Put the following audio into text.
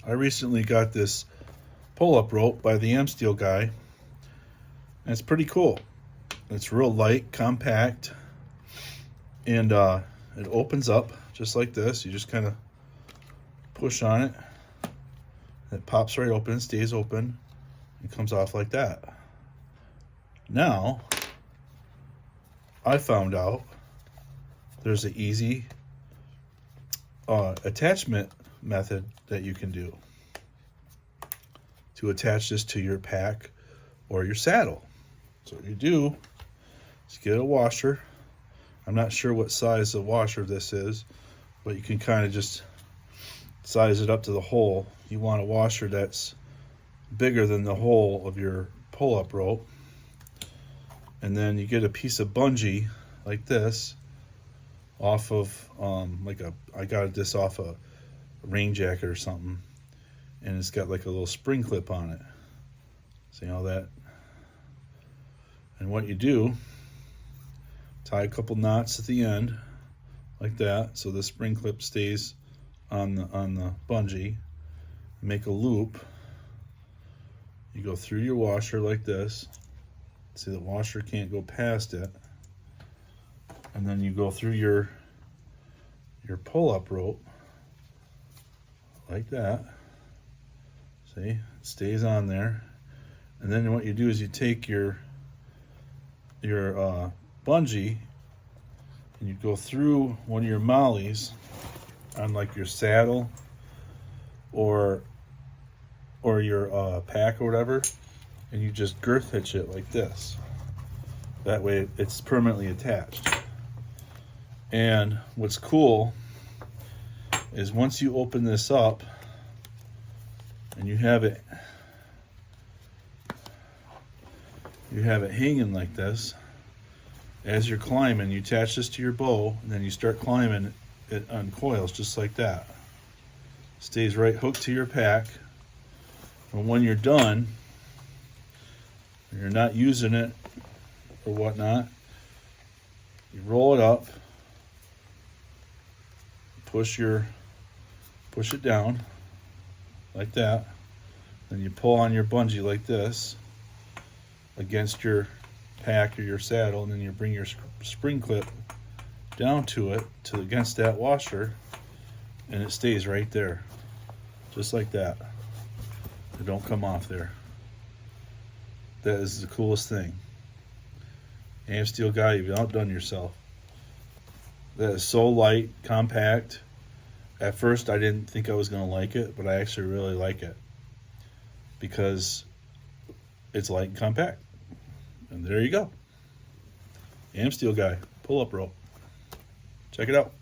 I recently got this pull-up rope by the Amsteel Guy, and it's pretty cool. It's real light, compact, and it opens up just like this. You just kind of push on it. It pops right open, stays open, and comes off like that. Now, I found out there's an easy attachment method that you can do to attach this to your pack or your saddle. So what you do is get a washer. I'm not sure what size of washer this is, but you can kind of just size it up to the hole. You want a washer that's bigger than the hole of your pull-up rope. And then you get a piece of bungee like this off of I got this off a rain jacket or something, and it's got like a little spring clip on it. See all that? And what you do, tie a couple knots at the end like that so the spring clip stays on the bungee. Make a loop. You go through your washer like this. See, the washer can't go past it. And then you go through your pull-up rope like that. See, it stays on there. And then what you do is you take your bungee and you go through one of your mollies on like your saddle or your pack or whatever, and you just girth hitch it like this. That way it's permanently attached. And what's cool is once you open this up and you have it hanging like this, as you're climbing, you attach this to your bow, and then you start climbing, it uncoils just like that. Stays right hooked to your pack. And when you're done, and you're not using it or whatnot, you roll it up, push it down like that, then you pull on your bungee like this against your pack or your saddle, and then you bring your spring clip down to it against that washer, and it stays right there just like that. It don't come off there. That is the coolest thing. Amsteel Guy, you've outdone yourself. That is so light, compact. At first I didn't think I was going to like it, but I actually really like it because it's light and compact. And there you go. Amsteel Guy, pull-up rope. Check it out.